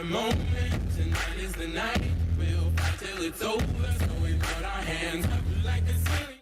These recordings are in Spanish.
moment, tonight is the night. We'll fight till it's over, so we put our hands up like the ceiling.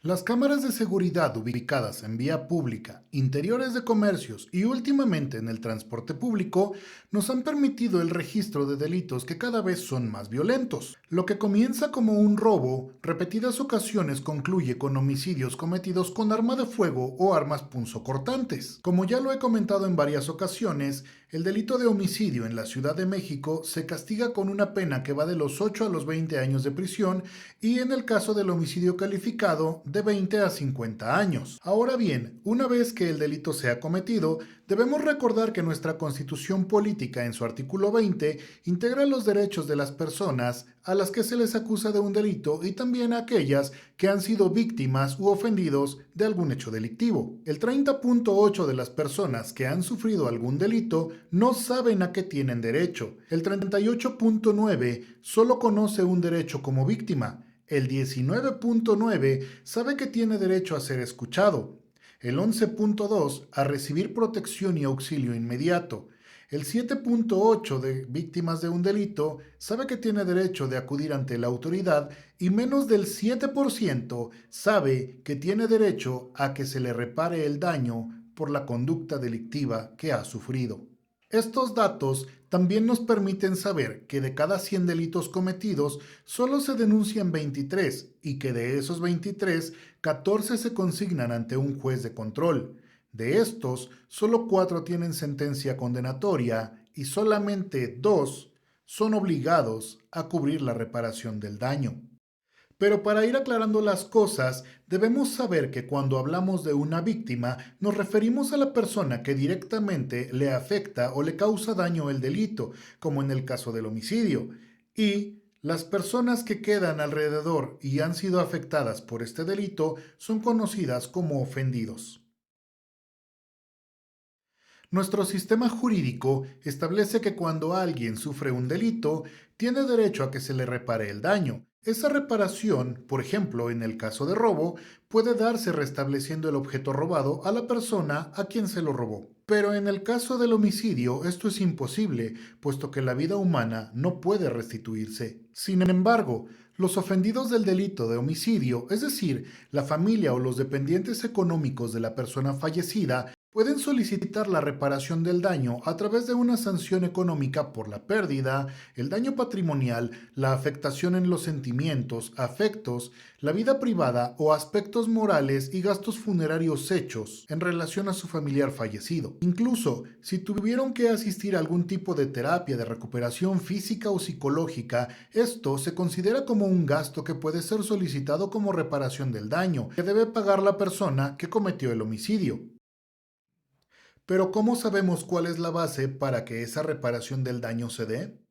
Las cámaras de seguridad ubicadas en vía pública, interiores de comercios y últimamente en el transporte público nos han permitido el registro de delitos que cada vez son más violentos. Lo que comienza como un robo, repetidas ocasiones concluye con homicidios cometidos con arma de fuego o armas punzocortantes. Como ya lo he comentado en varias ocasiones, el delito de homicidio en la Ciudad de México se castiga con una pena que va de los 8 a los 20 años de prisión y en el caso del homicidio calificado de 20 a 50 años. Ahora bien, una vez que el delito sea cometido, debemos recordar que nuestra Constitución política en su artículo 20 integra los derechos de las personas a las que se les acusa de un delito y también a aquellas que han sido víctimas u ofendidos de algún hecho delictivo. El 30.8 de las personas que han sufrido algún delito no saben a qué tienen derecho. El 38.9 solo conoce un derecho como víctima. El 19.9 sabe que tiene derecho a ser escuchado. El 11.2 a recibir protección y auxilio inmediato. El 7.8 de víctimas de un delito sabe que tiene derecho de acudir ante la autoridad y menos del 7% sabe que tiene derecho a que se le repare el daño por la conducta delictiva que ha sufrido. Estos datos también nos permiten saber que de cada 100 delitos cometidos solo se denuncian 23 y que de esos 23, 14 se consignan ante un juez de control. De estos, solo 4 tienen sentencia condenatoria y solamente 2 son obligados a cubrir la reparación del daño. Pero para ir aclarando las cosas, debemos saber que cuando hablamos de una víctima, nos referimos a la persona que directamente le afecta o le causa daño el delito, como en el caso del homicidio, y las personas que quedan alrededor y han sido afectadas por este delito son conocidas como ofendidos. Nuestro sistema jurídico establece que cuando alguien sufre un delito, tiene derecho a que se le repare el daño. Esa reparación, por ejemplo, en el caso de robo, puede darse restableciendo el objeto robado a la persona a quien se lo robó. Pero en el caso del homicidio esto es imposible, puesto que la vida humana no puede restituirse. Sin embargo, los ofendidos del delito de homicidio, es decir, la familia o los dependientes económicos de la persona fallecida, pueden solicitar la reparación del daño a través de una sanción económica por la pérdida, el daño patrimonial, la afectación en los sentimientos, afectos, la vida privada o aspectos morales y gastos funerarios hechos en relación a su familiar fallecido. Incluso, si tuvieron que asistir a algún tipo de terapia de recuperación física o psicológica, esto se considera como un gasto que puede ser solicitado como reparación del daño, que debe pagar la persona que cometió el homicidio. Pero ¿cómo sabemos cuál es la base para que esa reparación del daño se dé?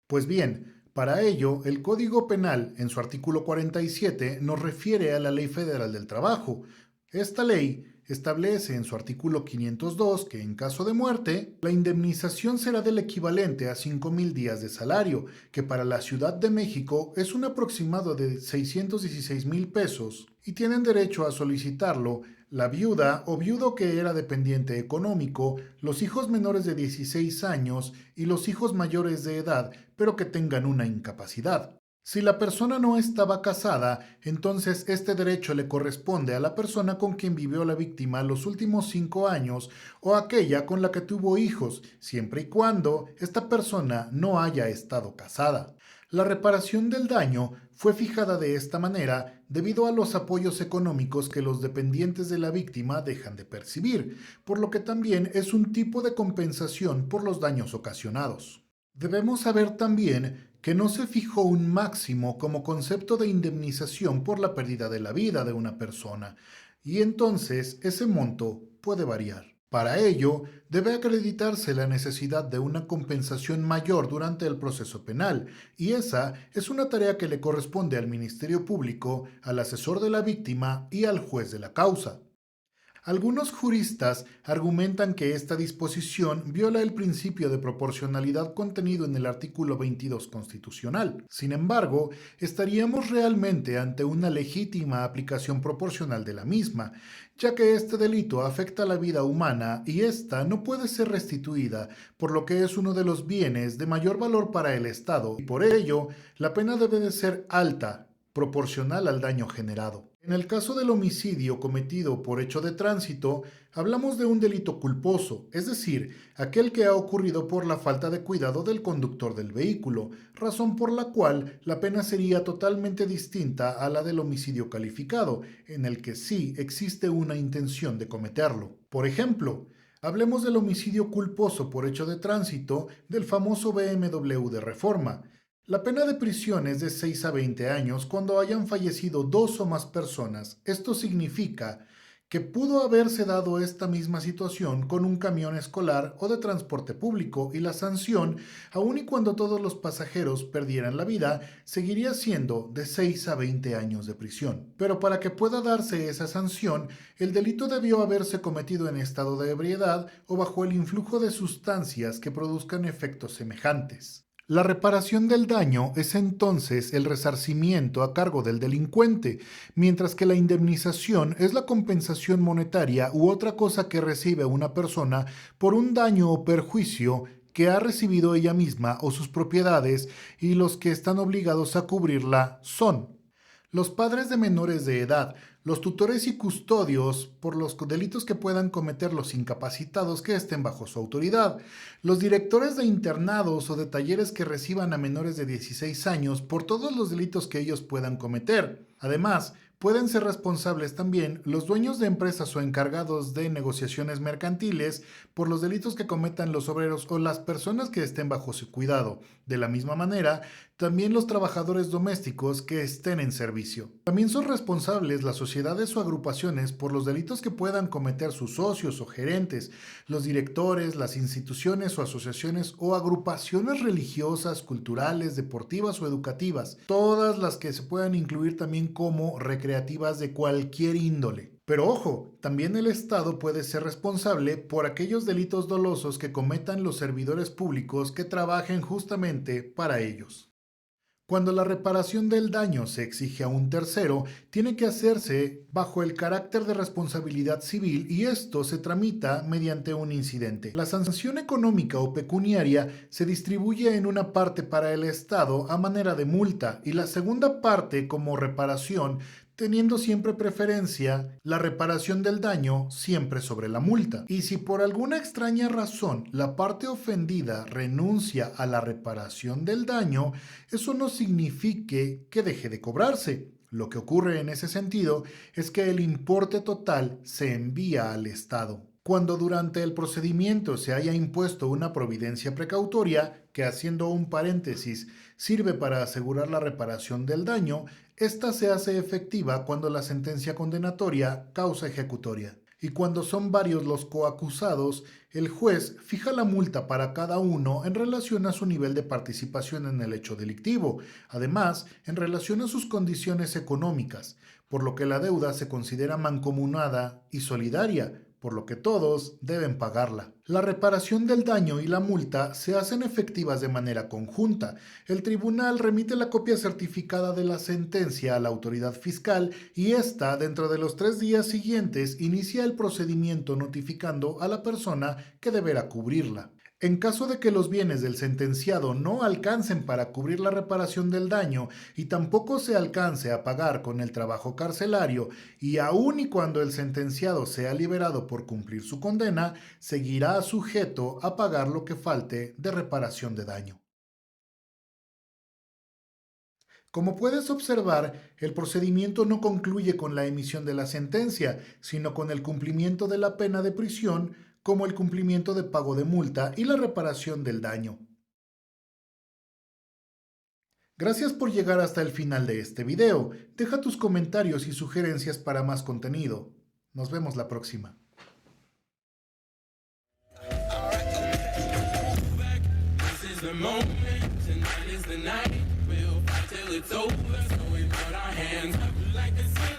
Pues bien, para ello, el Código Penal, en su artículo 47, nos refiere a la Ley Federal del Trabajo. Esta ley establece en su artículo 502 que en caso de muerte, la indemnización será del equivalente a 5,000 días de salario, que para la Ciudad de México es un aproximado de 616,000 pesos, y tienen derecho a solicitarlo la viuda o viudo que era dependiente económico, los hijos menores de 16 años y los hijos mayores de edad, pero que tengan una incapacidad. Si la persona no estaba casada, entonces este derecho le corresponde a la persona con quien vivió la víctima los últimos 5 años o aquella con la que tuvo hijos, siempre y cuando esta persona no haya estado casada. La reparación del daño fue fijada de esta manera debido a los apoyos económicos que los dependientes de la víctima dejan de percibir, por lo que también es un tipo de compensación por los daños ocasionados. Debemos saber también que no se fijó un máximo como concepto de indemnización por la pérdida de la vida de una persona, y entonces ese monto puede variar. Para ello, debe acreditarse la necesidad de una compensación mayor durante el proceso penal, y esa es una tarea que le corresponde al Ministerio Público, al asesor de la víctima y al juez de la causa. Algunos juristas argumentan que esta disposición viola el principio de proporcionalidad contenido en el artículo 22 constitucional. Sin embargo, estaríamos realmente ante una legítima aplicación proporcional de la misma, ya que este delito afecta la vida humana y ésta no puede ser restituida, por lo que es uno de los bienes de mayor valor para el Estado, y por ello, la pena debe de ser alta, proporcional al daño generado. En el caso del homicidio cometido por hecho de tránsito, hablamos de un delito culposo, es decir, aquel que ha ocurrido por la falta de cuidado del conductor del vehículo, razón por la cual la pena sería totalmente distinta a la del homicidio calificado, en el que sí existe una intención de cometerlo. Por ejemplo, hablemos del homicidio culposo por hecho de tránsito del famoso BMW de Reforma. La pena de prisión es de 6 a 20 años cuando hayan fallecido 2 o más personas. Esto significa que pudo haberse dado esta misma situación con un camión escolar o de transporte público y la sanción, aun y cuando todos los pasajeros perdieran la vida, seguiría siendo de 6 a 20 años de prisión. Pero para que pueda darse esa sanción, el delito debió haberse cometido en estado de ebriedad o bajo el influjo de sustancias que produzcan efectos semejantes. La reparación del daño es entonces el resarcimiento a cargo del delincuente, mientras que la indemnización es la compensación monetaria u otra cosa que recibe una persona por un daño o perjuicio que ha recibido ella misma o sus propiedades, y los que están obligados a cubrirla son los padres de menores de edad, los tutores y custodios por los delitos que puedan cometer los incapacitados que estén bajo su autoridad, los directores de internados o de talleres que reciban a menores de 16 años por todos los delitos que ellos puedan cometer. Además, pueden ser responsables también los dueños de empresas o encargados de negociaciones mercantiles por los delitos que cometan los obreros o las personas que estén bajo su cuidado. De la misma manera, también los trabajadores domésticos que estén en servicio. También son responsables las sociedades o agrupaciones por los delitos que puedan cometer sus socios o gerentes, los directores, las instituciones o asociaciones o agrupaciones religiosas, culturales, deportivas o educativas, todas las que se puedan incluir también como recreativas de cualquier índole. Pero ojo, también el Estado puede ser responsable por aquellos delitos dolosos que cometan los servidores públicos que trabajen justamente para ellos. Cuando la reparación del daño se exige a un tercero, tiene que hacerse bajo el carácter de responsabilidad civil y esto se tramita mediante un incidente. La sanción económica o pecuniaria se distribuye en una parte para el Estado a manera de multa y la segunda parte como reparación, teniendo siempre preferencia la reparación del daño siempre sobre la multa. Y si por alguna extraña razón la parte ofendida renuncia a la reparación del daño, eso no signifique que deje de cobrarse. Lo que ocurre en ese sentido es que el importe total se envía al Estado. Cuando durante el procedimiento se haya impuesto una providencia precautoria, que haciendo un paréntesis sirve para asegurar la reparación del daño, esta se hace efectiva cuando la sentencia condenatoria causa ejecutoria. Y cuando son varios los coacusados, el juez fija la multa para cada uno en relación a su nivel de participación en el hecho delictivo, además en relación a sus condiciones económicas, por lo que la deuda se considera mancomunada y solidaria, por lo que todos deben pagarla. La reparación del daño y la multa se hacen efectivas de manera conjunta. El tribunal remite la copia certificada de la sentencia a la autoridad fiscal y ésta, dentro de los 3 días siguientes, inicia el procedimiento notificando a la persona que deberá cubrirla. En caso de que los bienes del sentenciado no alcancen para cubrir la reparación del daño y tampoco se alcance a pagar con el trabajo carcelario, y aun y cuando el sentenciado sea liberado por cumplir su condena, seguirá sujeto a pagar lo que falte de reparación de daño. Como puedes observar, el procedimiento no concluye con la emisión de la sentencia, sino con el cumplimiento de la pena de prisión, como el cumplimiento de pago de multa y la reparación del daño. Gracias por llegar hasta el final de este video. Deja tus comentarios y sugerencias para más contenido. Nos vemos la próxima. This is the moment, tonight is the night. We'll fight till it's over, so we put our hands up like a